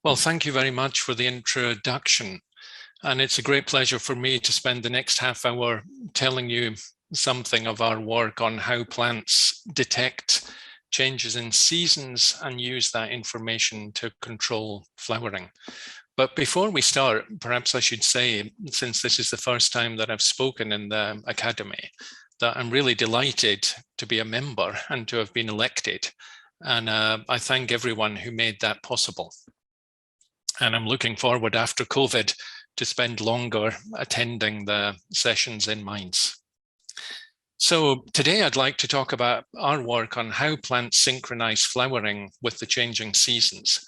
Well, thank you very much for the introduction. And it's a great pleasure for me to spend the next half hour telling you something of our work on how plants detect changes in seasons and use that information to control flowering. But before we start, perhaps I should say, since this is the first time that I've spoken in the Academy, that I'm really delighted to be a member and to have been elected. And I thank everyone who made that possible. And I'm looking forward after COVID to spend longer attending the sessions in Mainz. So today I'd like to talk about our work on how plants synchronize flowering with the changing seasons.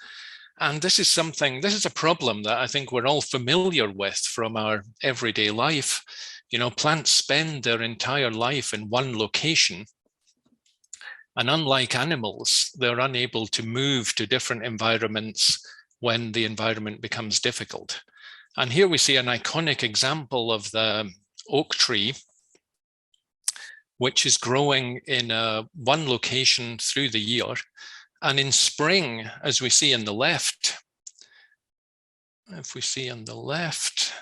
And this is a problem that I think we're all familiar with from our everyday life. You know, plants spend their entire life in one location. And unlike animals, they're unable to move to different environments when the environment becomes difficult. And here we see an iconic example of the oak tree, which is growing in one location through the year. And in spring, as we see on the left, if we see on the left,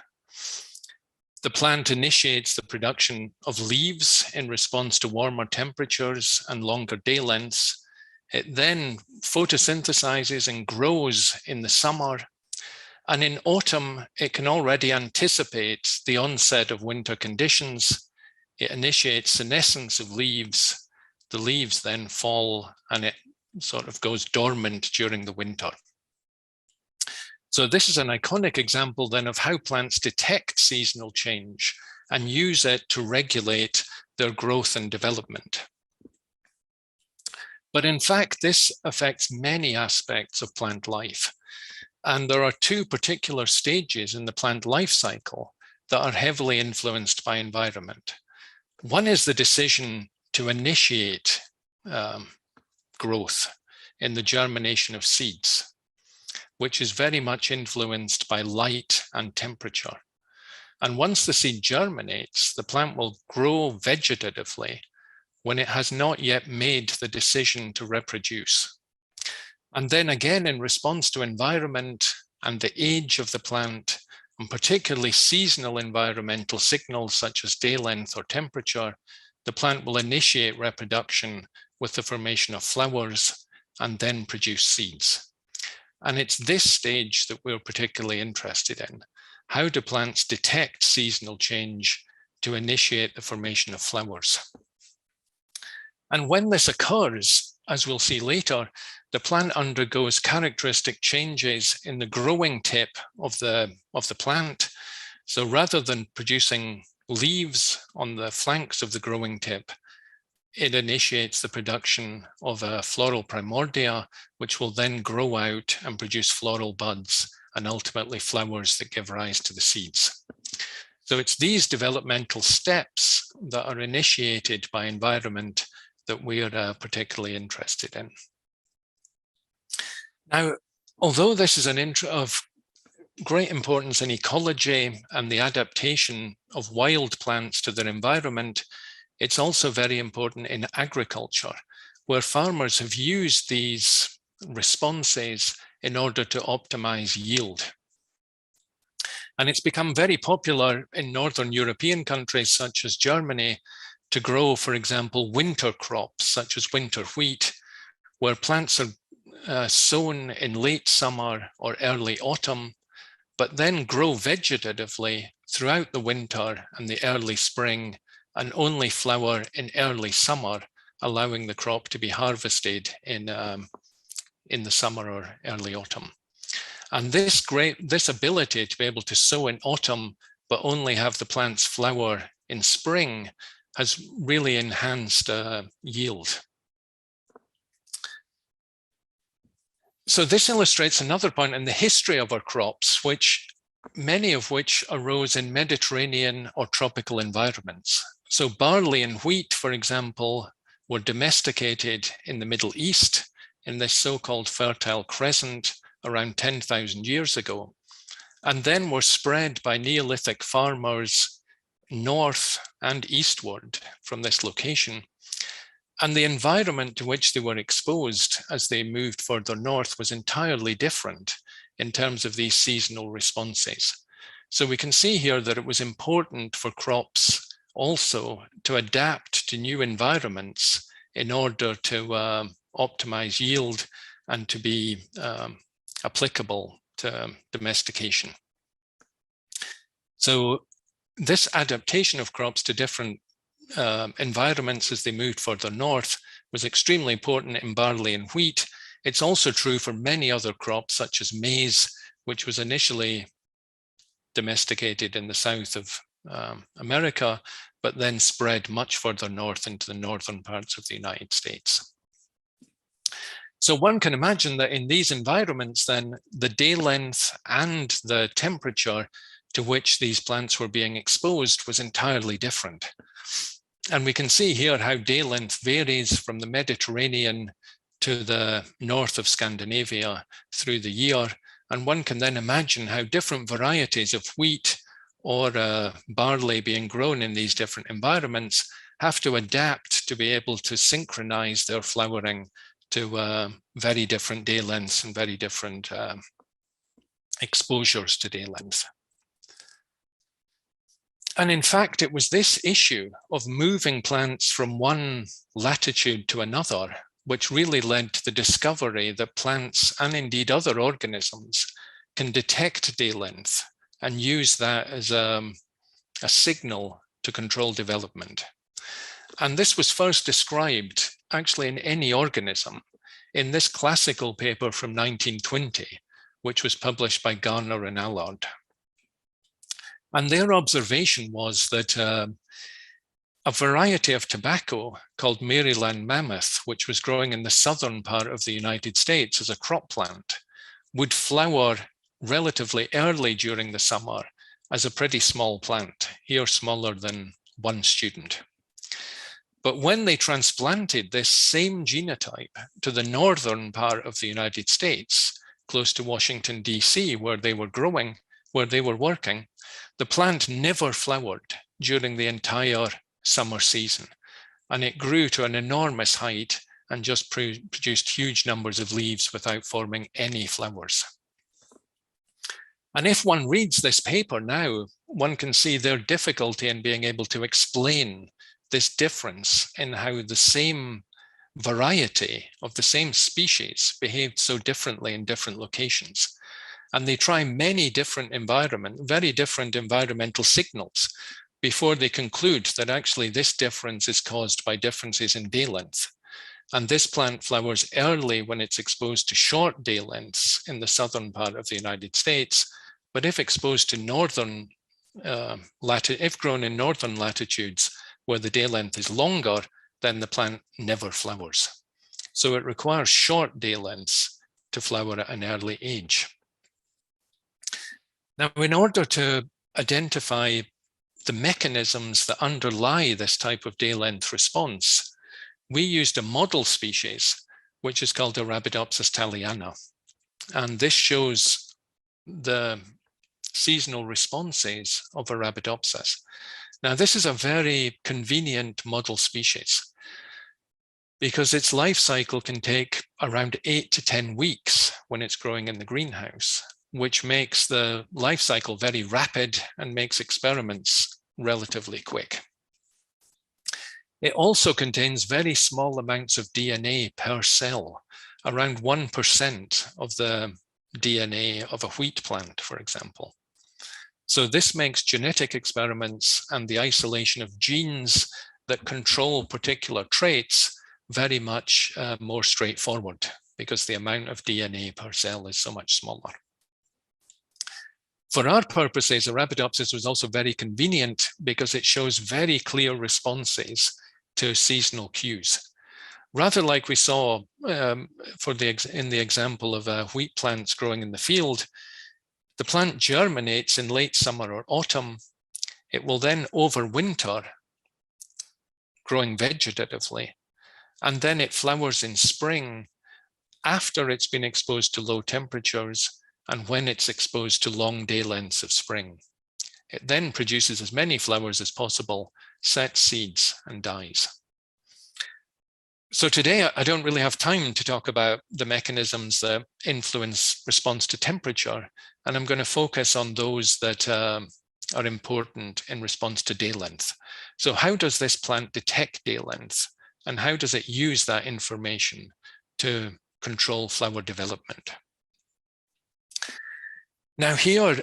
the plant initiates the production of leaves in response to warmer temperatures and longer day lengths. It then photosynthesizes and grows in the summer. And in autumn, it can already anticipate the onset of winter conditions. It initiates senescence of leaves. The leaves then fall and it sort of goes dormant during the winter. So this is an iconic example then of how plants detect seasonal change and use it to regulate their growth and development. But in fact, this affects many aspects of plant life. And there are two particular stages in the plant life cycle that are heavily influenced by environment. One is the decision to initiate growth in the germination of seeds, which is very much influenced by light and temperature. And once the seed germinates, the plant will grow vegetatively when it has not yet made the decision to reproduce. And then again, in response to environment and the age of the plant, and particularly seasonal environmental signals such as day length or temperature, the plant will initiate reproduction with the formation of flowers and then produce seeds. And it's this stage that we're particularly interested in. How do plants detect seasonal change to initiate the formation of flowers? And when this occurs, as we'll see later, the plant undergoes characteristic changes in the growing tip of the plant. So rather than producing leaves on the flanks of the growing tip, it initiates the production of a floral primordia, which will then grow out and produce floral buds and ultimately flowers that give rise to the seeds. So it's these developmental steps that are initiated by environment that we are particularly interested in. Now, although this is of great importance in ecology and the adaptation of wild plants to their environment, it's also very important in agriculture, where farmers have used these responses in order to optimize yield. And it's become very popular in Northern European countries such as Germany to grow, for example, winter crops such as winter wheat, where plants are sown in late summer or early autumn, but then grow vegetatively throughout the winter and the early spring, and only flower in early summer, allowing the crop to be harvested in the summer or early autumn. And this ability to be able to sow in autumn, but only have the plants flower in spring, has really enhanced yield. So this illustrates another point in the history of our crops, many of which arose in Mediterranean or tropical environments. So barley and wheat, for example, were domesticated in the Middle East in this so-called Fertile Crescent around 10,000 years ago, and then were spread by Neolithic farmers north and eastward from this location. And the environment to which they were exposed as they moved further north was entirely different in terms of these seasonal responses. So we can see here that it was important for crops also to adapt to new environments in order to optimize yield and to be applicable to domestication. So this adaptation of crops to different environments as they moved further north was extremely important in barley and wheat. It's also true for many other crops such as maize, which was initially domesticated in the south of America, but then spread much further north into the northern parts of the United States. So one can imagine that in these environments, then the day length and the temperature to which these plants were being exposed was entirely different. And we can see here how day length varies from the Mediterranean to the north of Scandinavia through the year. And one can then imagine how different varieties of wheat or barley being grown in these different environments have to adapt to be able to synchronize their flowering to very different day lengths and very different exposures to day length. And in fact, it was this issue of moving plants from one latitude to another which really led to the discovery that plants and indeed other organisms can detect day length and use that as a signal to control development. And this was first described actually in any organism in this classical paper from 1920, which was published by Garner and Allard. And their observation was that a variety of tobacco called Maryland Mammoth, which was growing in the southern part of the United States as a crop plant, would flower relatively early during the summer as a pretty small plant, here smaller than 1 student. But when they transplanted this same genotype to the northern part of the United States, close to Washington, DC, where they were growing, where they were working, the plant never flowered during the entire summer season. And it grew to an enormous height and just produced huge numbers of leaves without forming any flowers. And if one reads this paper now, one can see their difficulty in being able to explain this difference in how the same variety of the same species behaved so differently in different locations. And they try many different very different environmental signals before they conclude that actually this difference is caused by differences in day length. And this plant flowers early when it's exposed to short day lengths in the southern part of the United States. But if exposed to northern, if grown in northern latitudes where the day length is longer, then the plant never flowers. So it requires short day lengths to flower at an early age. Now, in order to identify the mechanisms that underlie this type of day length response, we used a model species, which is called Arabidopsis Taliana. And this shows the seasonal responses of Arabidopsis. Now, this is a very convenient model species because its life cycle can take around 8 to 10 weeks when it's growing in the greenhouse, which makes the life cycle very rapid and makes experiments relatively quick. It also contains very small amounts of DNA per cell, around 1% of the DNA of a wheat plant, for example. So this makes genetic experiments and the isolation of genes that control particular traits very much more straightforward because the amount of DNA per cell is so much smaller. For our purposes, Arabidopsis was also very convenient because it shows very clear responses to seasonal cues. Rather like we saw in the example of wheat plants growing in the field, the plant germinates in late summer or autumn. It will then overwinter, growing vegetatively, and then it flowers in spring after it's been exposed to low temperatures and when it's exposed to long day lengths of spring. It then produces as many flowers as possible, sets seeds, and dies. So today, I don't really have time to talk about the mechanisms that influence response to temperature, and I'm going to focus on those that are important in response to day length. So how does this plant detect day length, and how does it use that information to control flower development? Now here,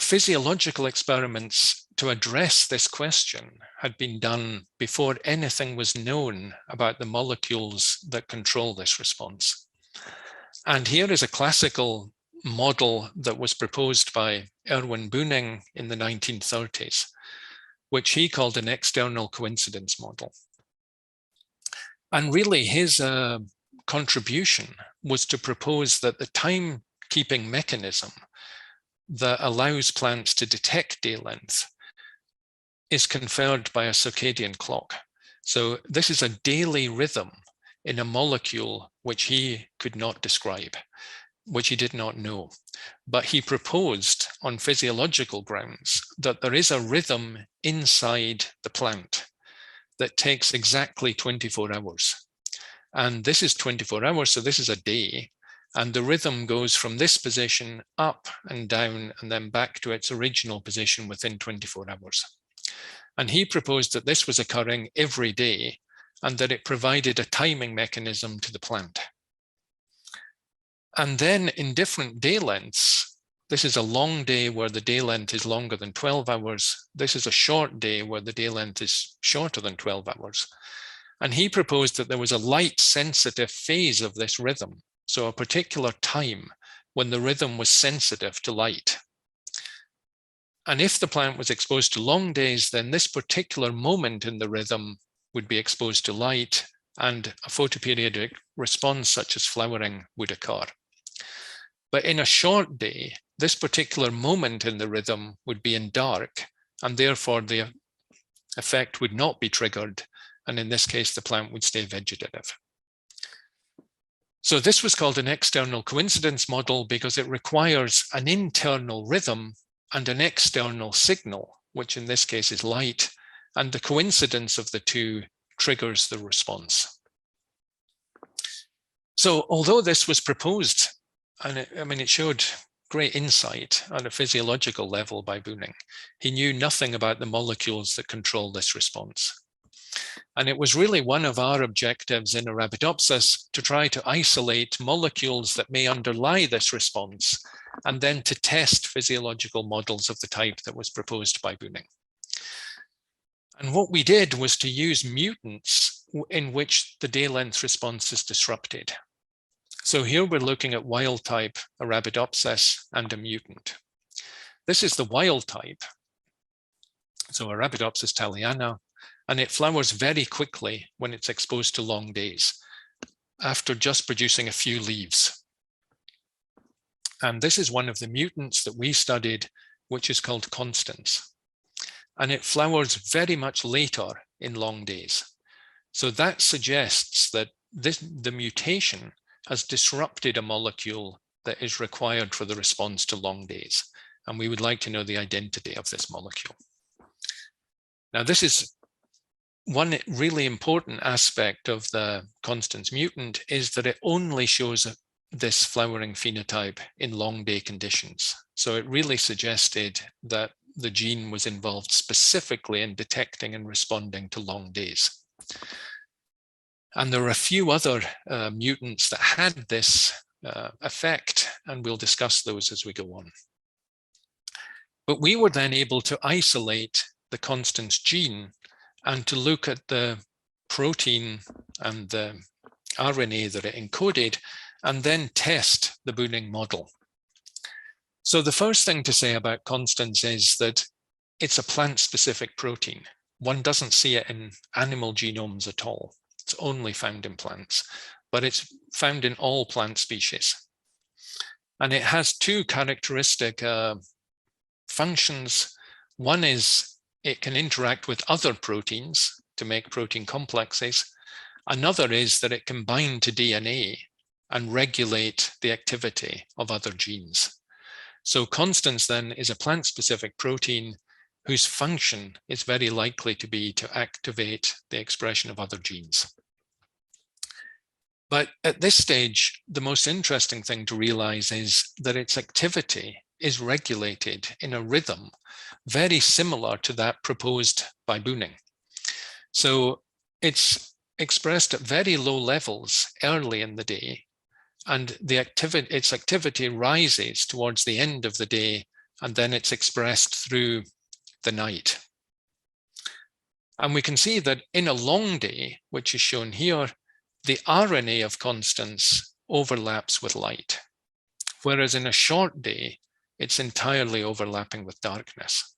physiological experiments to address this question had been done before anything was known about the molecules that control this response. And here is a classical model that was proposed by Erwin Bühning in the 1930s, which he called an external coincidence model. And really his contribution was to propose that the timekeeping mechanism that allows plants to detect day length is conferred by a circadian clock. So this is a daily rhythm in a molecule which he could not describe, which he did not know. But he proposed on physiological grounds that there is a rhythm inside the plant that takes exactly 24 hours. And this is 24 hours, so this is a day. And the rhythm goes from this position up and down and then back to its original position within 24 hours. And he proposed that this was occurring every day and that it provided a timing mechanism to the plant. And then in different day lengths, this is a long day where the day length is longer than 12 hours. This is a short day where the day length is shorter than 12 hours. And he proposed that there was a light sensitive phase of this rhythm. So a particular time when the rhythm was sensitive to light. And if the plant was exposed to long days, then this particular moment in the rhythm would be exposed to light and a photoperiodic response such as flowering would occur. But in a short day, this particular moment in the rhythm would be in dark, and therefore the effect would not be triggered. And in this case, the plant would stay vegetative. So this was called an external coincidence model because it requires an internal rhythm and an external signal, which in this case is light, and the coincidence of the two triggers the response. So although this was proposed, and it showed great insight on a physiological level by Bühning, he knew nothing about the molecules that control this response. And it was really one of our objectives in Arabidopsis to try to isolate molecules that may underlie this response, and then to test physiological models of the type that was proposed by Bühning. And what we did was to use mutants in which the day length response is disrupted. So here we're looking at wild type Arabidopsis and a mutant. This is the wild type, so Arabidopsis Taliana, and it flowers very quickly when it's exposed to long days, after just producing a few leaves. And this is one of the mutants that we studied, which is called Constans. And it flowers very much later in long days. So that suggests that the mutation has disrupted a molecule that is required for the response to long days. And we would like to know the identity of this molecule. Now, this is one really important aspect of the Constans mutant, is that it only shows this flowering phenotype in long day conditions. So it really suggested that the gene was involved specifically in detecting and responding to long days. And there are a few other mutants that had this effect, and we'll discuss those as we go on. But we were then able to isolate the Constans gene and to look at the protein and the RNA that it encoded, and then test the Bühning model. So the first thing to say about Constans is that it's a plant-specific protein. One doesn't see it in animal genomes at all. It's only found in plants, but it's found in all plant species. And it has two characteristic functions. One is it can interact with other proteins to make protein complexes. Another is that it can bind to DNA and regulate the activity of other genes. So Constans then is a plant-specific protein whose function is very likely to be to activate the expression of other genes. But at this stage, the most interesting thing to realize is that its activity is regulated in a rhythm very similar to that proposed by Booning. So it's expressed at very low levels early in the day, and its activity rises towards the end of the day, and then it's expressed through the night. And we can see that in a long day, which is shown here, the RNA of constants overlaps with light, whereas in a short day, it's entirely overlapping with darkness.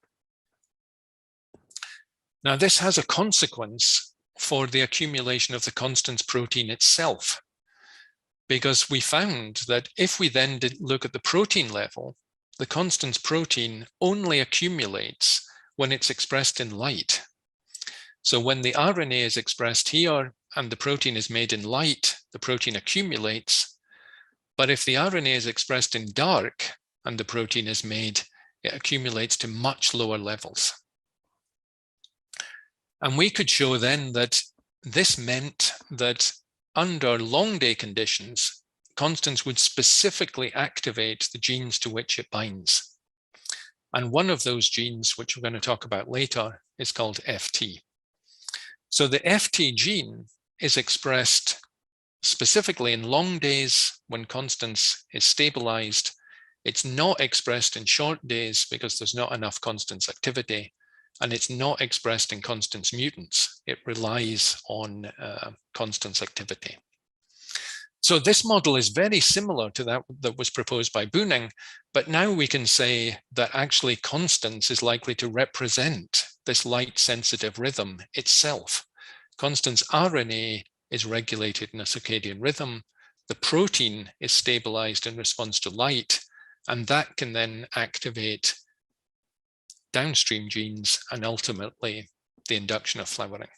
Now, this has a consequence for the accumulation of the constants protein itself, because we found that if we then look at the protein level, the constants protein only accumulates when it's expressed in light. So when the RNA is expressed here and the protein is made in light, the protein accumulates. But if the RNA is expressed in dark and the protein is made, it accumulates to much lower levels. And we could show then that this meant that under long day conditions, constants would specifically activate the genes to which it binds. And one of those genes, which we're going to talk about later, is called FT. So the FT gene is expressed specifically in long days when constants is stabilized. It's not expressed in short days because there's not enough constants activity, and it's not expressed in constants mutants. It relies on constants activity. So this model is very similar to that was proposed by Booning, but now we can say that actually constants is likely to represent this light-sensitive rhythm itself. Constants RNA is regulated in a circadian rhythm, the protein is stabilized in response to light, and that can then activate downstream genes and ultimately the induction of flowering.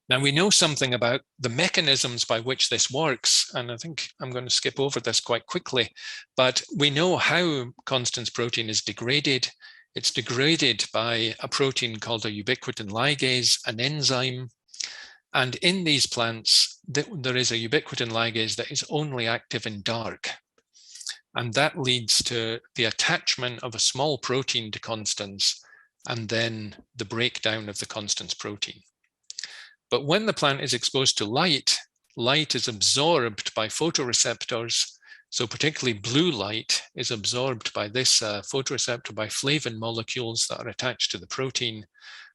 Now we know something about the mechanisms by which this works, and I think I'm going to skip over this quite quickly, but we know how constants protein is degraded. It's degraded by a protein called a ubiquitin ligase, an enzyme. And in these plants, there is a ubiquitin ligase that is only active in dark. And that leads to the attachment of a small protein to constants and then the breakdown of the constants protein. But when the plant is exposed to light, light is absorbed by photoreceptors. So particularly blue light is absorbed by this photoreceptor by flavin molecules that are attached to the protein.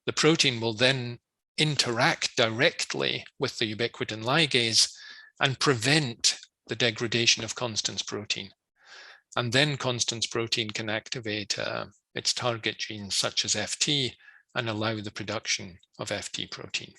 The protein will then interact directly with the ubiquitin ligase and prevent the degradation of constants protein. And then constants protein can activate its target genes such as FT and allow the production of FT protein.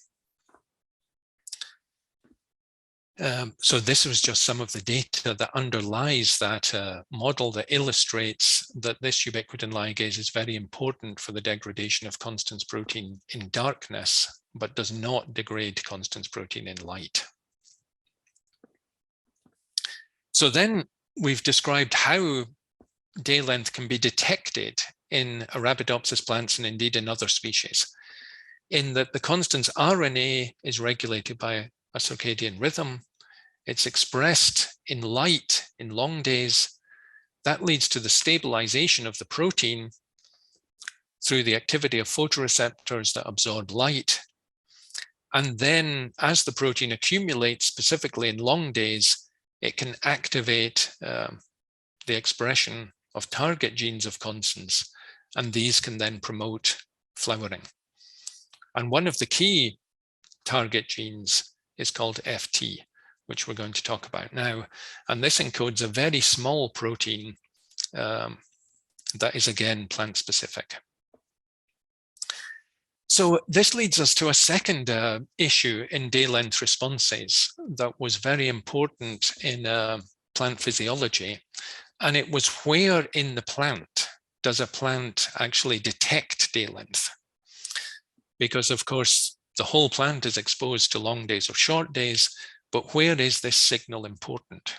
So this was just some of the data that underlies that model that illustrates that this ubiquitin ligase is very important for the degradation of constants protein in darkness, but does not degrade constants protein in light. So then we've described how day length can be detected in Arabidopsis plants and indeed in other species, in that the constants RNA is regulated by a circadian rhythm. It's expressed in light in long days. That leads to the stabilization of the protein through the activity of photoreceptors that absorb light. And then as the protein accumulates, specifically in long days, it can activate the expression of target genes of constants, and these can then promote flowering. And one of the key target genes is called FT, which we're going to talk about now. And this encodes a very small protein that is, again, plant-specific. So this leads us to a second issue in day length responses that was very important in plant physiology. And it was where in the plant does a plant actually detect day length? Because, of course, the whole plant is exposed to long days or short days, but where is this signal important?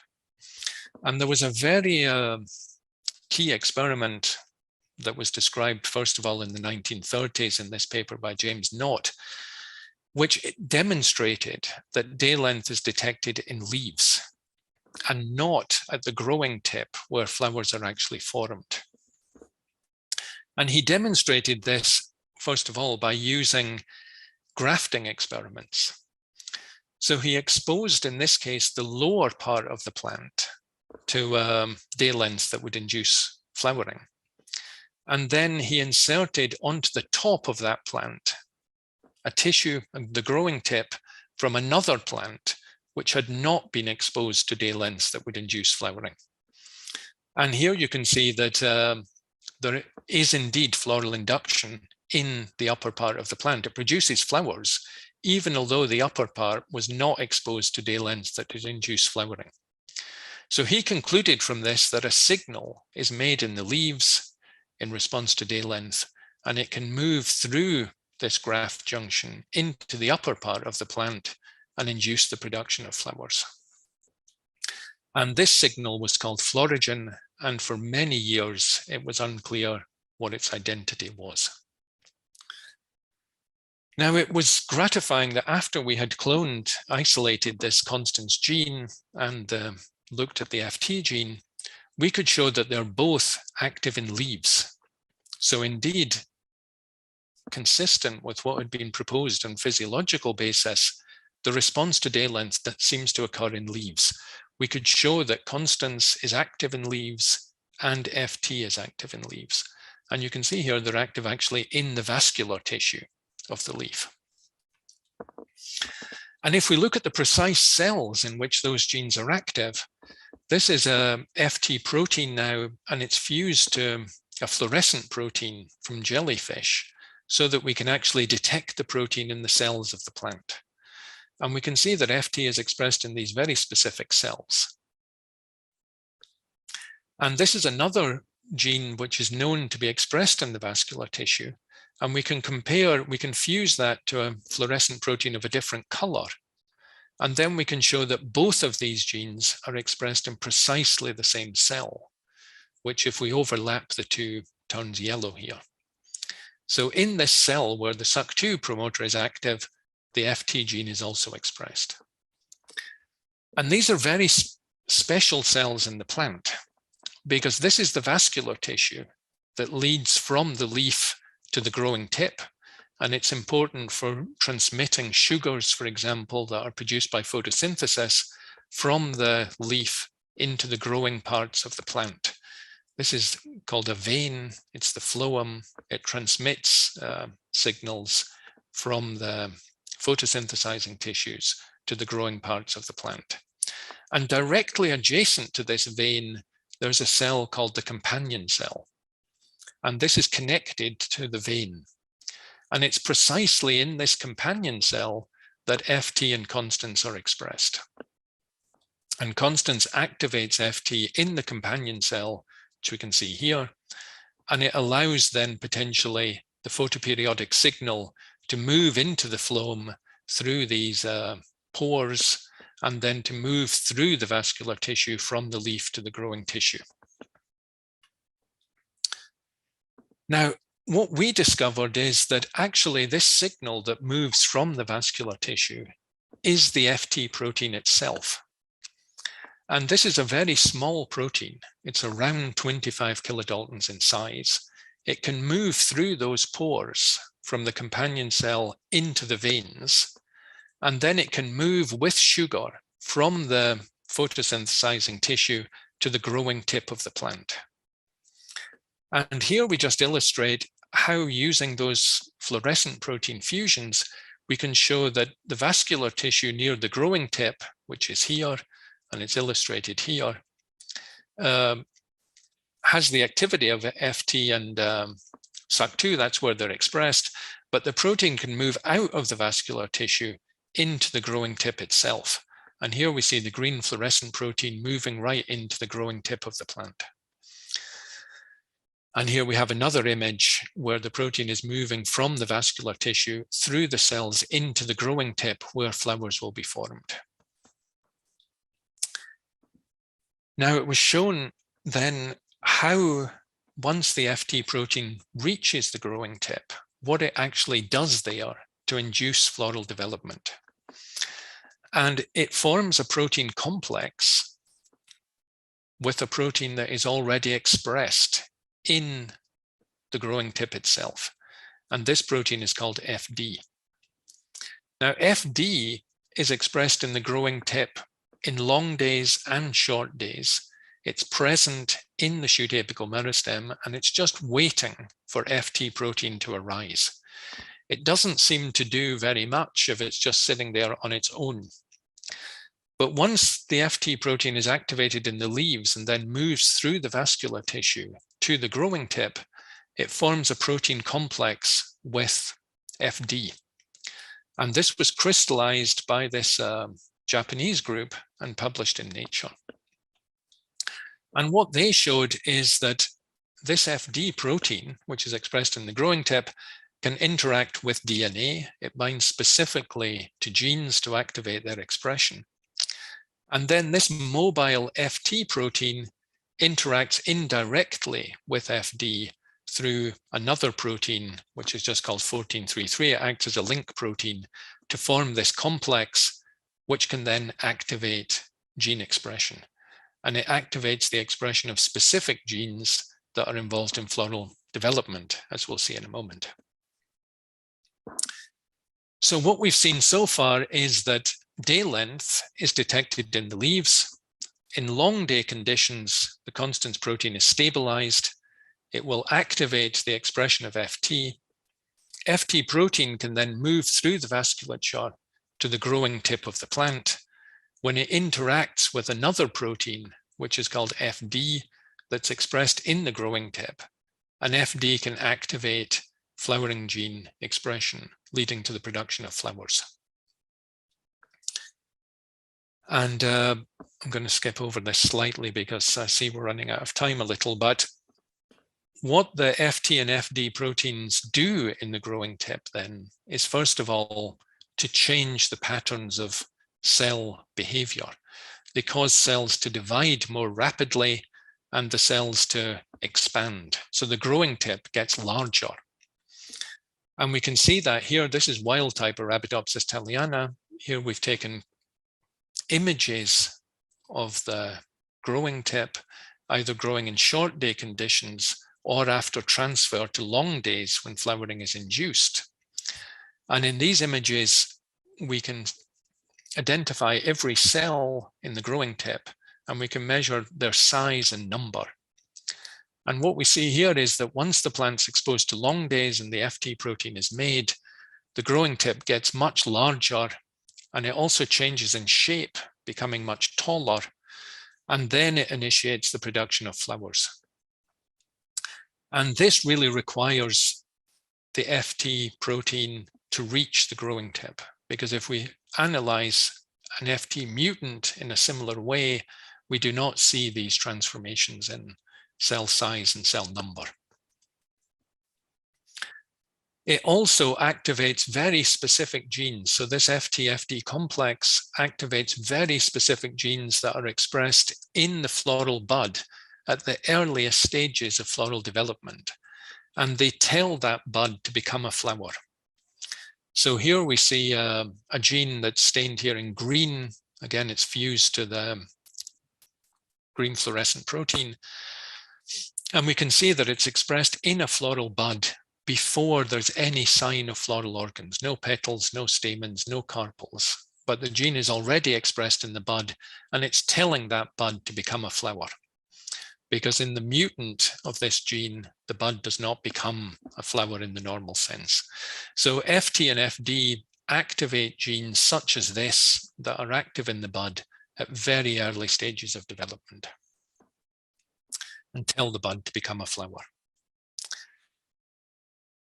And there was a very key experiment that was described, first of all, in the 1930s in this paper by James Knott, which demonstrated that day length is detected in leaves and not at the growing tip where flowers are actually formed. And he demonstrated this, first of all, by using grafting experiments. So he exposed, in this case, the lower part of the plant to day lengths that would induce flowering. And then he inserted onto the top of that plant a tissue, the growing tip, from another plant which had not been exposed to day lengths that would induce flowering. And here you can see that there is indeed floral induction in the upper part of the plant. It produces flowers, even although the upper part was not exposed to day lengths that would induce flowering. So he concluded from this that a signal is made in the leaves in response to day length, and it can move through this graft junction into the upper part of the plant and induce the production of flowers. And this signal was called florigen, and for many years it was unclear what its identity was. Now, it was gratifying that after we had isolated this constans gene and looked at the FT gene, we could show that they're both active in leaves. So indeed, consistent with what had been proposed on physiological basis, the response to day length that seems to occur in leaves. We could show that constans is active in leaves and FT is active in leaves. And you can see here they're active actually in the vascular tissue of the leaf. And if we look at the precise cells in which those genes are active, this is a FT protein now, and it's fused to a fluorescent protein from jellyfish so that we can actually detect the protein in the cells of the plant. And we can see that FT is expressed in these very specific cells. And this is another gene which is known to be expressed in the vascular tissue. And we can fuse that to a fluorescent protein of a different color. And then we can show that both of these genes are expressed in precisely the same cell, which if we overlap the two turns yellow here. So in this cell where the SUC2 promoter is active, the FT gene is also expressed. And these are very special cells in the plant, because this is the vascular tissue that leads from the leaf to the growing tip. And it's important for transmitting sugars, for example, that are produced by photosynthesis from the leaf into the growing parts of the plant. This is called a vein. It's the phloem. It transmits signals from the photosynthesizing tissues to the growing parts of the plant. And directly adjacent to this vein, there's a cell called the companion cell. And this is connected to the vein. And it's precisely in this companion cell that FT and constans are expressed. And constans activates FT in the companion cell, which we can see here. And it allows then potentially the photoperiodic signal to move into the phloem through these pores, and then to move through the vascular tissue from the leaf to the growing tissue. Now, what we discovered is that actually this signal that moves from the vascular tissue is the FT protein itself. And this is a very small protein. It's around 25 kilodaltons in size. It can move through those pores from the companion cell into the veins, and then it can move with sugar from the photosynthesizing tissue to the growing tip of the plant. And here we just illustrate how, using those fluorescent protein fusions, we can show that the vascular tissue near the growing tip, which is here, and it's illustrated here, has the activity of FT and SUC2, that's where they're expressed, but the protein can move out of the vascular tissue into the growing tip itself. And here we see the green fluorescent protein moving right into the growing tip of the plant. And here we have another image where the protein is moving from the vascular tissue through the cells into the growing tip where flowers will be formed. Now, it was shown then how, once the FT protein reaches the growing tip, what it actually does there to induce floral development. And it forms a protein complex with a protein that is already expressed in the growing tip itself. And this protein is called FD. Now, FD is expressed in the growing tip in long days and short days. It's present in the shoot apical meristem, and it's just waiting for FT protein to arise. It doesn't seem to do very much if it's just sitting there on its own. But once the FT protein is activated in the leaves and then moves through the vascular tissue to the growing tip, it forms a protein complex with FD. And this was crystallized by this Japanese group and published in Nature. And what they showed is that this FD protein, which is expressed in the growing tip, can interact with DNA. It binds specifically to genes to activate their expression. And then this mobile FT protein interacts indirectly with FD through another protein, which is just called 1433. It acts as a link protein to form this complex, which can then activate gene expression. And it activates the expression of specific genes that are involved in floral development, as we'll see in a moment. So what we've seen so far is that day length is detected in the leaves. In long day conditions, the constans protein is stabilized. It will activate the expression of FT. FT protein can then move through the vasculature to the growing tip of the plant. When it interacts with another protein, which is called FD, that's expressed in the growing tip, and FD can activate flowering gene expression, leading to the production of flowers. And I'm going to skip over this slightly because I see we're running out of time a little, but what the FT and FD proteins do in the growing tip then is, first of all, to change the patterns of cell behavior. They cause cells to divide more rapidly and the cells to expand. So the growing tip gets larger. And we can see that here. This is wild type Arabidopsis Taliana. Here we've taken images of the growing tip, either growing in short day conditions or after transfer to long days when flowering is induced. And in these images, we can identify every cell in the growing tip, and we can measure their size and number. And what we see here is that once the plant's exposed to long days and the FT protein is made, the growing tip gets much larger, and it also changes in shape, becoming much taller, and then it initiates the production of flowers. And this really requires the FT protein to reach the growing tip, because if we analyze an FT mutant in a similar way, we do not see these transformations in cell size and cell number. It also activates very specific genes. So this FT-FD complex activates very specific genes that are expressed in the floral bud at the earliest stages of floral development. And they tell that bud to become a flower. So here we see a gene that's stained here in green. Again, it's fused to the green fluorescent protein. And we can see that it's expressed in a floral bud before there's any sign of floral organs, no petals, no stamens, no carpels. But the gene is already expressed in the bud, and it's telling that bud to become a flower. Because in the mutant of this gene, the bud does not become a flower in the normal sense. So FT and FD activate genes such as this that are active in the bud at very early stages of development and tell the bud to become a flower.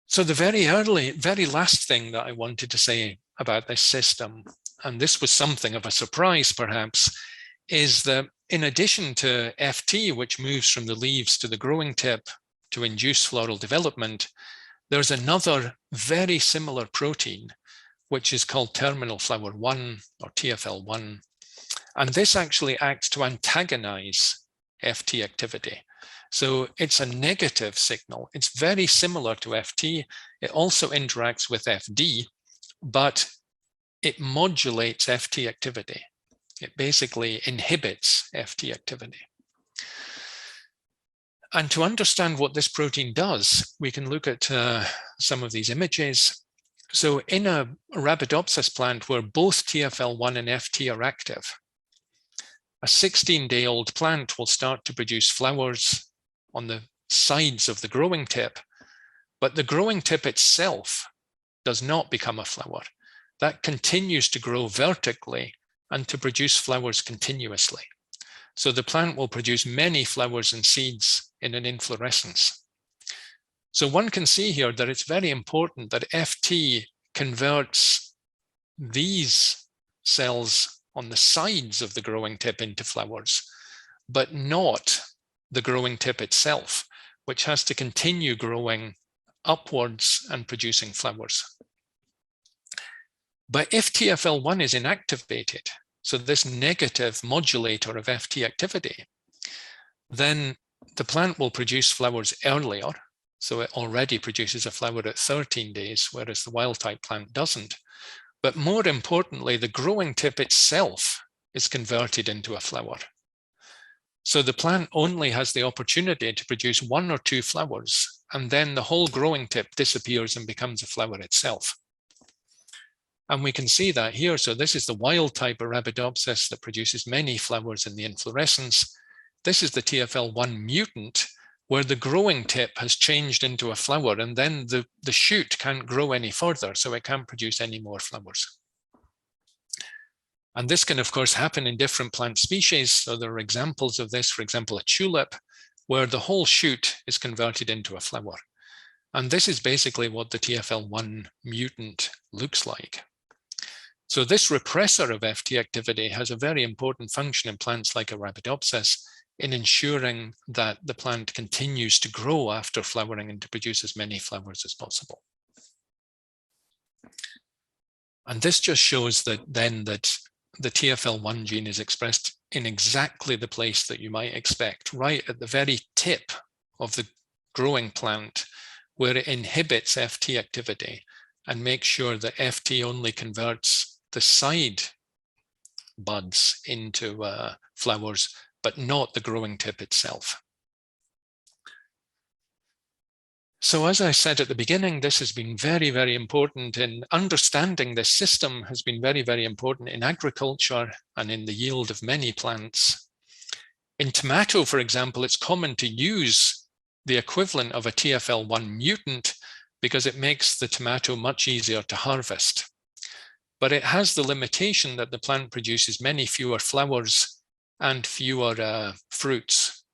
So the very last thing that I wanted to say about this system, and this was something of a surprise perhaps, is that in addition to FT, which moves from the leaves to the growing tip to induce floral development, there's another very similar protein, which is called terminal flower 1 or TFL1. And this actually acts to antagonize FT activity. So it's a negative signal. It's very similar to FT. It also interacts with FD, but it modulates FT activity. It basically inhibits FT activity. And to understand what this protein does, we can look at some of these images. So in a Arabidopsis plant where both TFL1 and FT are active, a 16-day-old plant will start to produce flowers on the sides of the growing tip, but the growing tip itself does not become a flower. That continues to grow vertically and to produce flowers continuously. So the plant will produce many flowers and seeds in an inflorescence. So one can see here that it's very important that FT converts these cells on the sides of the growing tip into flowers, but not the growing tip itself, which has to continue growing upwards and producing flowers. But if TFL1 is inactivated, so this negative modulator of FT activity, then the plant will produce flowers earlier. So it already produces a flower at 13 days, whereas the wild type plant doesn't. But more importantly, the growing tip itself is converted into a flower. So the plant only has the opportunity to produce 1 or 2 flowers, and then the whole growing tip disappears and becomes a flower itself. And we can see that here. So this is the wild type Arabidopsis that produces many flowers in the inflorescence. This is the TFL1 mutant, where the growing tip has changed into a flower, and then the shoot can't grow any further, so it can't produce any more flowers. And this can, of course, happen in different plant species. So there are examples of this, for example, a tulip, where the whole shoot is converted into a flower. And this is basically what the TFL1 mutant looks like. So this repressor of FT activity has a very important function in plants like Arabidopsis in ensuring that the plant continues to grow after flowering and to produce as many flowers as possible. And this just shows that then that the TFL1 gene is expressed in exactly the place that you might expect, right at the very tip of the growing plant, where it inhibits FT activity and makes sure that FT only converts the side buds into flowers, but not the growing tip itself. So as I said at the beginning, this has been very, very important in understanding this system, has been very, very important in agriculture and in the yield of many plants. In tomato, for example, it's common to use the equivalent of a TFL1 mutant because it makes the tomato much easier to harvest. But it has the limitation that the plant produces many fewer flowers and fewer fruits.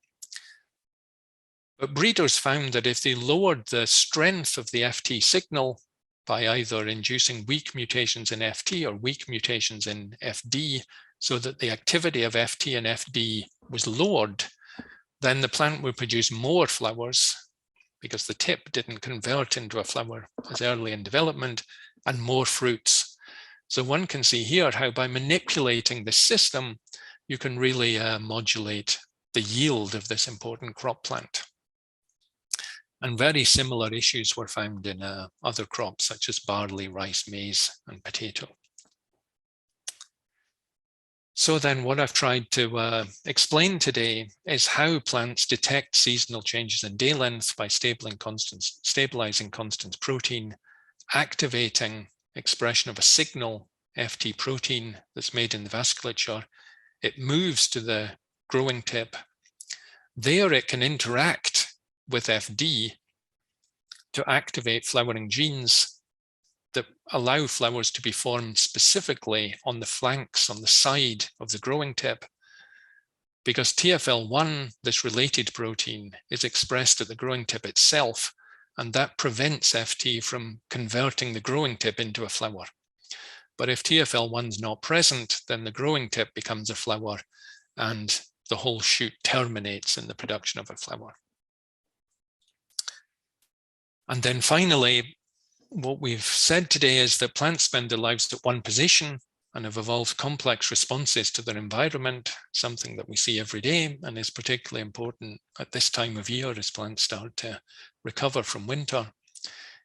But breeders found that if they lowered the strength of the FT signal by either inducing weak mutations in FT or weak mutations in FD, so that the activity of FT and FD was lowered, then the plant would produce more flowers because the tip didn't convert into a flower as early in development, and more fruits. So one can see here how by manipulating this system, you can really modulate the yield of this important crop plant. And very similar issues were found in other crops such as barley, rice, maize, and potato. So then what I've tried to explain today is how plants detect seasonal changes in day length by stabilizing constant protein, activating expression of a signal FT protein that's made in the vasculature. It moves to the growing tip. There it can interact with FD to activate flowering genes that allow flowers to be formed specifically on the flanks, on the side of the growing tip. Because TFL1, this related protein, is expressed at the growing tip itself, and that prevents FT from converting the growing tip into a flower. But if TFL1 is not present, then the growing tip becomes a flower and the whole shoot terminates in the production of a flower. And then finally, what we've said today is that plants spend their lives at one position and have evolved complex responses to their environment, something that we see every day and is particularly important at this time of year as plants start to recover from winter.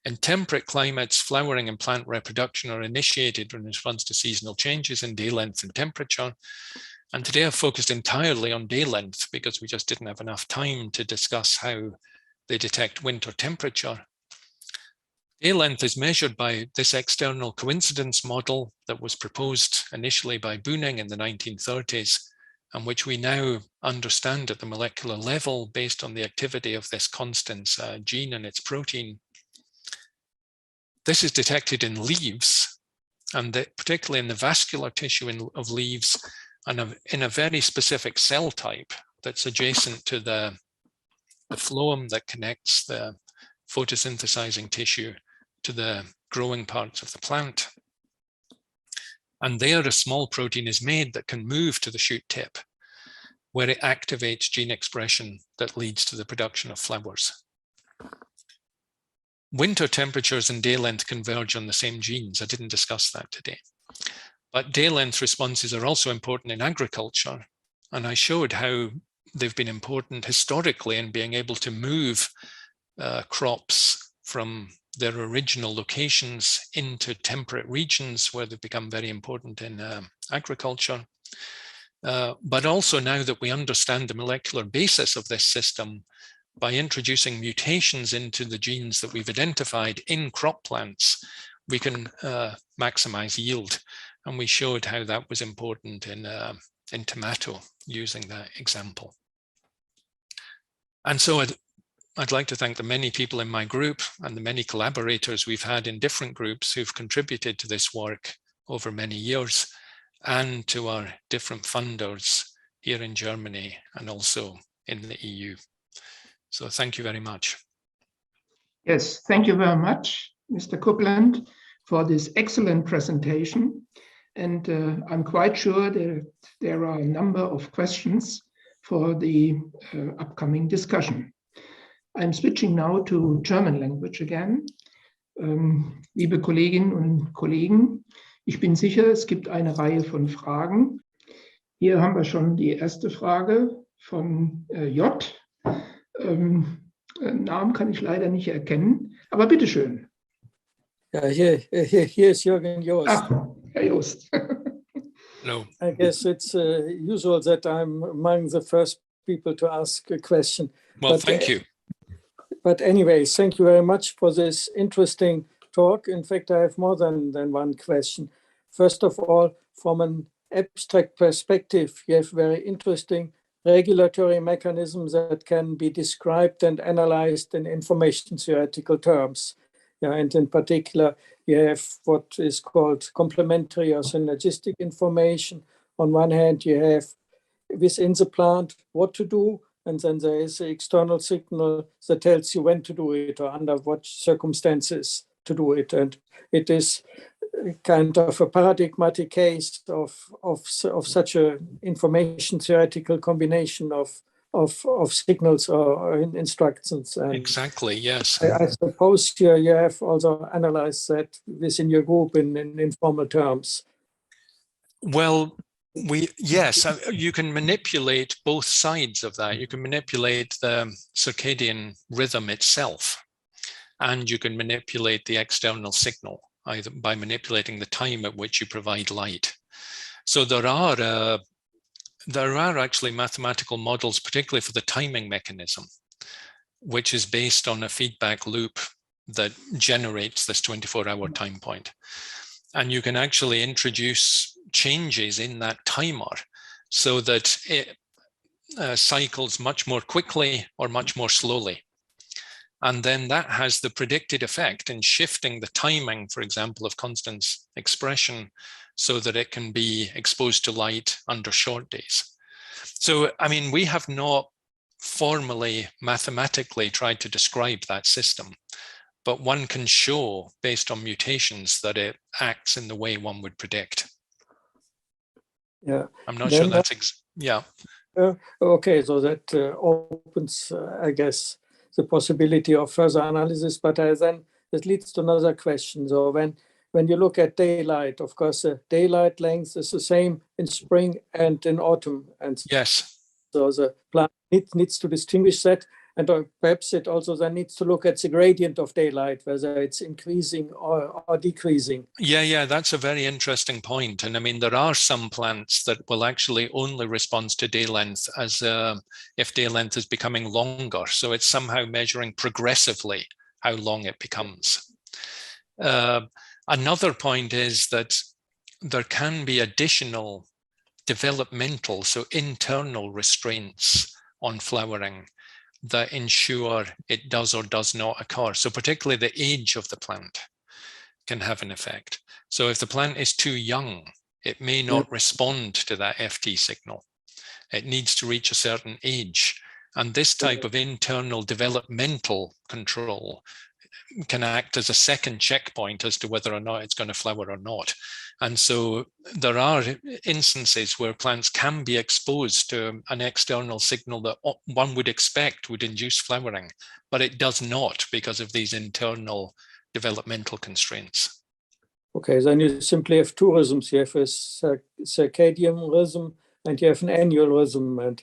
In temperate climates, flowering and plant reproduction are initiated in response to seasonal changes in day length and temperature. And today I've focused entirely on day length because we just didn't have enough time to discuss how they detect winter temperature. Day length is measured by this external coincidence model that was proposed initially by Booning in the 1930s, and which we now understand at the molecular level based on the activity of this Constance gene and its protein. This is detected in leaves, and particularly in the vascular tissue of leaves, and in a very specific cell type that's adjacent to the phloem that connects the photosynthesizing tissue to the growing parts of the plant. And there a small protein is made that can move to the shoot tip, where it activates gene expression that leads to the production of flowers. Winter temperatures and day length converge on the same genes. I didn't discuss that today. But day length responses are also important in agriculture. And I showed how they've been important historically in being able to move crops from their original locations into temperate regions where they've become very important in agriculture. But also now that we understand the molecular basis of this system, by introducing mutations into the genes that we've identified in crop plants, we can maximize yield. And we showed how that was important in tomato using that example. And so I'd like to thank the many people in my group and the many collaborators we've had in different groups who've contributed to this work over many years, and to our different funders here in Germany and also in the EU. So thank you very much. Yes, thank you very much, Mr. Coupland, for this excellent presentation. And I'm quite sure that there are a number of questions for the upcoming discussion. I'm switching now to German language again. Liebe Kolleginnen und Kollegen, ich bin sicher, es gibt eine Reihe von Fragen. Hier haben wir schon die erste Frage von J. Namen kann ich leider nicht erkennen, aber bitteschön. Ja, hier ist Jürgen Jost. Ach, Herr Jost. No. I guess it's usual that I'm among the first people to ask a question. Well, thank you. But anyway, thank you very much for this interesting talk. In fact, I have more than one question. First of all, from an abstract perspective, you have very interesting regulatory mechanisms that can be described and analyzed in information theoretical terms. Yeah, and in particular, you have what is called complementary or synergistic information. On one hand, you have within the plant what to do, and then there is an external signal that tells you when to do it or under what circumstances to do it. And it is kind of a paradigmatic case of such a information theoretical combination of signals or instructions. And exactly, yes. I suppose you have also analyzed that within your group in informal terms. Well, yes, you can manipulate both sides of that. You can manipulate the circadian rhythm itself, and you can manipulate the external signal, either by manipulating the time at which you provide light. So there are actually mathematical models, particularly for the timing mechanism, which is based on a feedback loop that generates this 24-hour time point. And you can actually introduce changes in that timer so that it cycles much more quickly or much more slowly. And then that has the predicted effect in shifting the timing, for example, of Constance expression so that it can be exposed to light under short days. So, I mean, we have not formally, mathematically tried to describe that system, but one can show based on mutations that it acts in the way one would predict. Yeah, I'm not sure that's, yeah. Okay, so that opens, I guess, the possibility of further analysis, but then it leads to another question. So when you look at daylight, of course, the daylight length is the same in spring and in autumn. And yes. So the plant needs to distinguish that. And perhaps it also then needs to look at the gradient of daylight, whether it's increasing or decreasing. Yeah, that's a very interesting point. And I mean, there are some plants that will actually only respond to day length as if day length is becoming longer. So it's somehow measuring progressively how long it becomes. Another point is that there can be additional developmental, so internal restraints on flowering that ensure it does or does not occur. So particularly the age of the plant can have an effect. So if the plant is too young, it may not respond to that FT signal. It needs to reach a certain age. And this type of internal developmental control can act as a second checkpoint as to whether or not it's going to flower or not. And so there are instances where plants can be exposed to an external signal that one would expect would induce flowering, but it does not because of these internal developmental constraints. Okay, then you simply have two rhythms. You have a circadian rhythm and you have an annual rhythm. And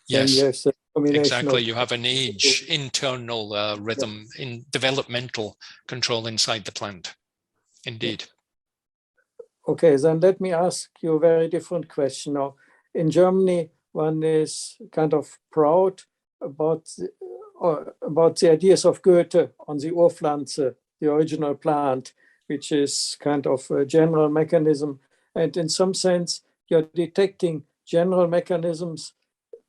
then yes, you have the combination exactly. of, you have an age, internal rhythm, in developmental control inside the plant. Indeed. Okay, then let me ask you a very different question. Now, in Germany, one is kind of proud about the ideas of Goethe on the Urpflanze, the original plant, which is kind of a general mechanism. And in some sense, you're detecting general mechanisms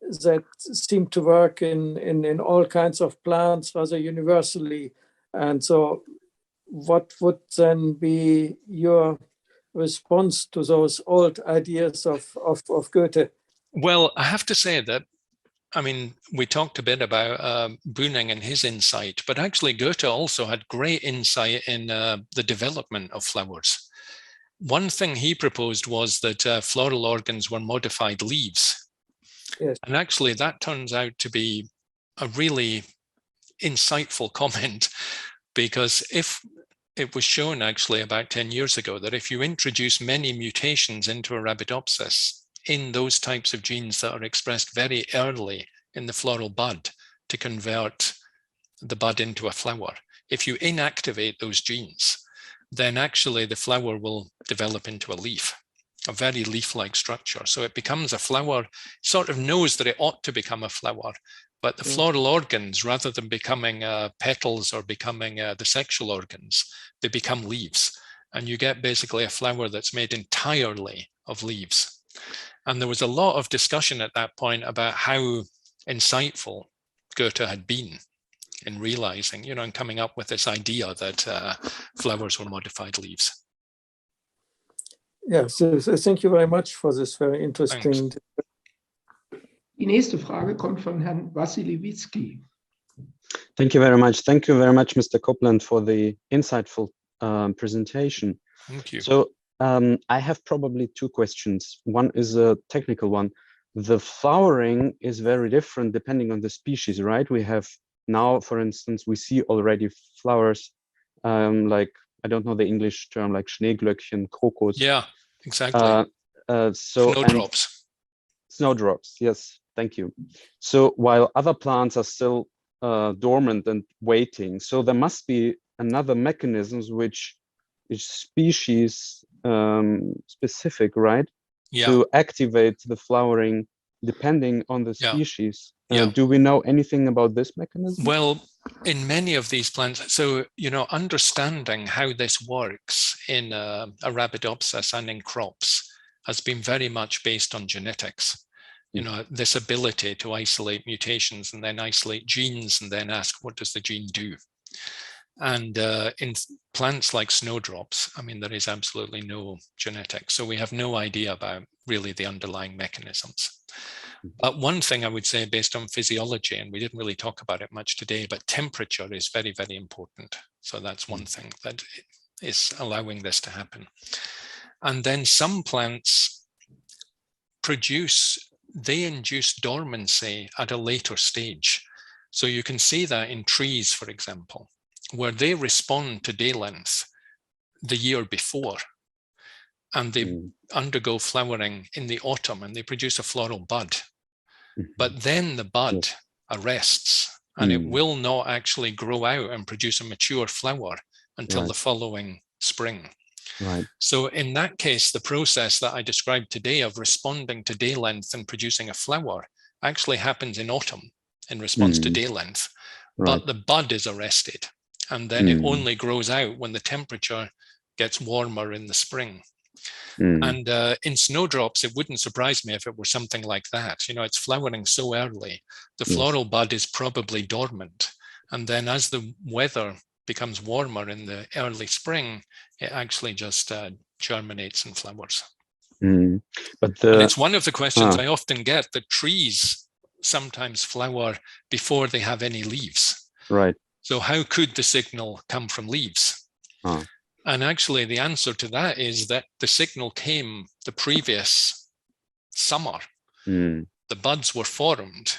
that seem to work in all kinds of plants rather universally. And so what would then be your response to those old ideas of Goethe? Well, I have to say that, I mean, we talked a bit about Bühning and his insight, but actually Goethe also had great insight in the development of flowers. One thing he proposed was that floral organs were modified leaves. Yes. And actually that turns out to be a really insightful comment, because if it was shown actually about 10 years ago that if you introduce many mutations into Arabidopsis in those types of genes that are expressed very early in the floral bud to convert the bud into a flower, if you inactivate those genes, then actually the flower will develop into a leaf, a very leaf-like structure. So it becomes a flower, sort of knows that it ought to become a flower, but the floral organs, rather than becoming petals or becoming the sexual organs, they become leaves. And you get basically a flower that's made entirely of leaves. And there was a lot of discussion at that point about how insightful Goethe had been in realizing, you know, and coming up with this idea that flowers were modified leaves. Yeah, so thank you very much for this very interesting. Thanks. Die nächste Frage kommt von Herrn Wasilewicki. Thank you very much. Thank you very much, Mr. Coupland, for the insightful presentation. Thank you. So I have probably two questions. One is a technical one. The flowering is very different depending on the species, right? We have now, for instance, we see already flowers like, I don't know the English term, like Schneeglöckchen, Krokus. Yeah, exactly. Snowdrops. Snowdrops, yes, thank you. So while other plants are still dormant and waiting, so there must be another mechanisms which is species specific, right? Yeah. To activate the flowering depending on the species. Do we know anything about this mechanism? Well, in many of these plants, so, you know, understanding how this works in Arabidopsis and in crops has been very much based on genetics. You know, this ability to isolate mutations and then isolate genes and then ask, what does the gene do? And in plants like snowdrops, I mean, there is absolutely no genetics. So we have no idea about really the underlying mechanisms. But one thing I would say based on physiology, and we didn't really talk about it much today, but temperature is very, very important. So that's one thing that is allowing this to happen. And then some plants they induce dormancy at a later stage. So you can see that in trees, for example, where they respond to day length the year before, and they undergo flowering in the autumn and they produce a floral bud. But then the bud arrests and it will not actually grow out and produce a mature flower until the following spring. Right. So in that case, the process that I described today of responding to day length and producing a flower actually happens in autumn in response to day length, but the bud is arrested, and then it only grows out when the temperature gets warmer in the spring. And in snowdrops, it wouldn't surprise me if it were something like that. You know, it's flowering so early, the floral bud is probably dormant. And then as the weather becomes warmer in the early spring, it actually just germinates and flowers. But it's one of the questions I often get, that trees sometimes flower before they have any leaves. Right. So how could the signal come from leaves? And actually the answer to that is that the signal came the previous summer. The buds were formed,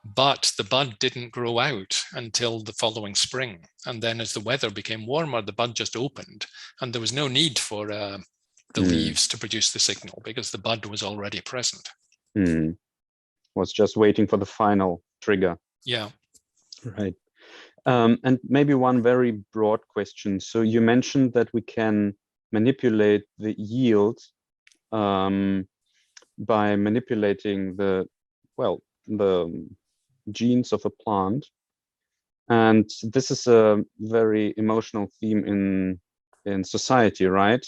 but the bud didn't grow out until the following spring. And then as the weather became warmer, the bud just opened, and there was no need for the leaves to produce the signal because the bud was already present. Was just waiting for the final trigger. Yeah. Right. And maybe one very broad question. So you mentioned that we can manipulate the yield by manipulating the genes of a plant. And this is a very emotional theme in society, right?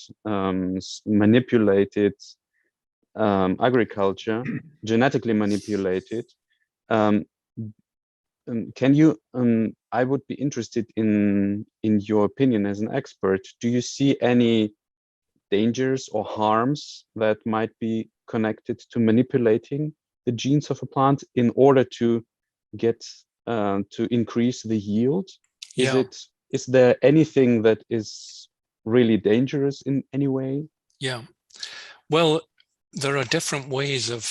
Manipulated agriculture, genetically manipulated. Can you, I would be interested in your opinion as an expert. Do you see any dangers or harms that might be connected to manipulating the genes of a plant in order to get to increase the yield? Is there anything that is really dangerous in any way? Yeah. Well, there are different ways of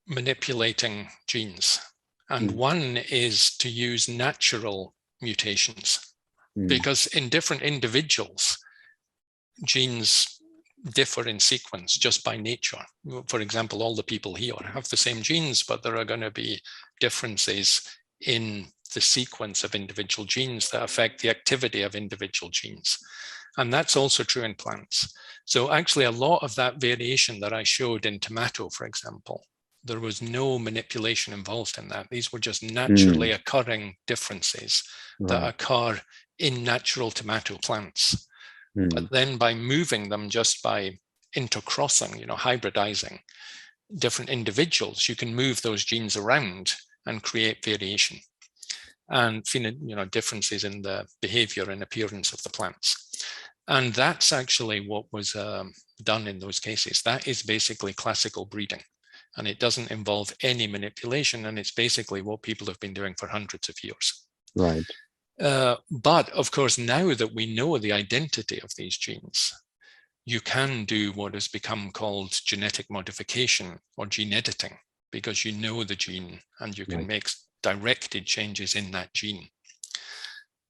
manipulating genes. And one is to use natural mutations, because in different individuals, genes differ in sequence just by nature. For example, all the people here have the same genes, but there are going to be differences in the sequence of individual genes that affect the activity of individual genes. And that's also true in plants. So actually a lot of that variation that I showed in tomato, for example, there was no manipulation involved in that. These were just naturally occurring differences that occur in natural tomato plants. But then by moving them just by intercrossing, hybridizing different individuals, you can move those genes around and create variation and differences in the behavior and appearance of the plants. And that's actually what was done in those cases. That is basically classical breeding. And it doesn't involve any manipulation. And it's basically what people have been doing for hundreds of years. Right. But of course, now that we know the identity of these genes, you can do what has become called genetic modification or gene editing, because you know the gene and you can make directed changes in that gene.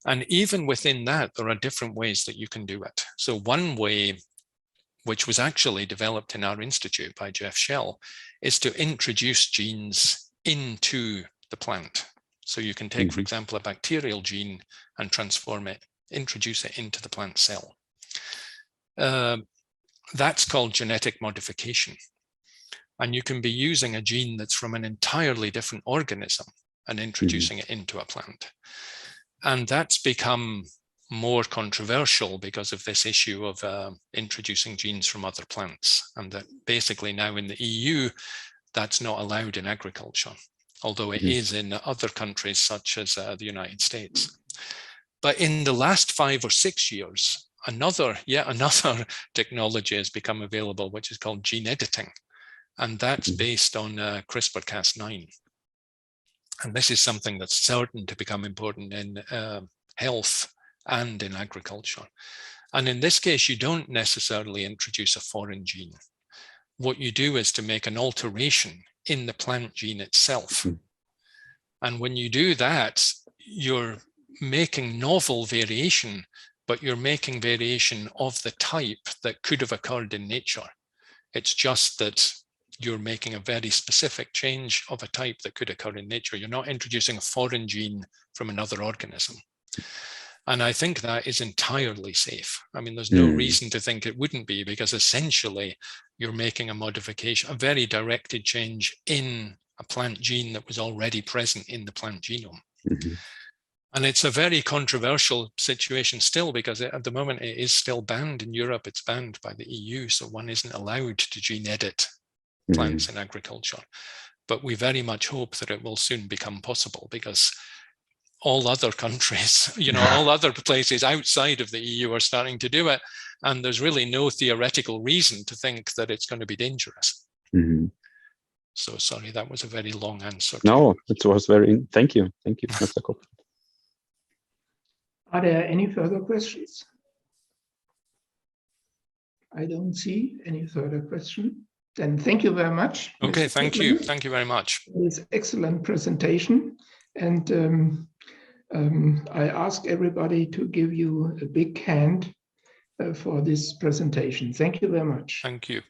And even within that, there are different ways that you can do it. So one way, which was actually developed in our institute by Jeff Shell, is to introduce genes into the plant. So you can take, for example, a bacterial gene and transform it, introduce it into the plant cell. That's called genetic modification. And you can be using a gene that's from an entirely different organism and introducing it into a plant. And that's become more controversial because of this issue of introducing genes from other plants. And that basically now in the EU, that's not allowed in agriculture, although it is in other countries such as the United States. But in the last 5 or 6 years, yet another technology has become available, which is called gene editing. And that's based on CRISPR-Cas9. And this is something that's certain to become important in health and in agriculture. And in this case, you don't necessarily introduce a foreign gene. What you do is to make an alteration in the plant gene itself. And when you do that, you're making novel variation, but you're making variation of the type that could have occurred in nature. It's just that you're making a very specific change of a type that could occur in nature. You're not introducing a foreign gene from another organism. And I think that is entirely safe. I mean, there's no reason to think it wouldn't be, because essentially you're making a modification, a very directed change in a plant gene that was already present in the plant genome. And it's a very controversial situation still, because at the moment it is still banned in Europe. It's banned by the EU, so one isn't allowed to gene edit plants in agriculture. But we very much hope that it will soon become possible, because all other countries, all other places outside of the EU are starting to do it. And there's really no theoretical reason to think that it's going to be dangerous. So sorry, that was a very long answer. No, it was very, thank you, Mr. Coupland. Are there any further questions? I don't see any further question. Then thank you very much. Okay, Mr. thank you. Thank you very much. For this excellent presentation. And I ask everybody to give you a big hand for this presentation. Thank you very much. Thank you.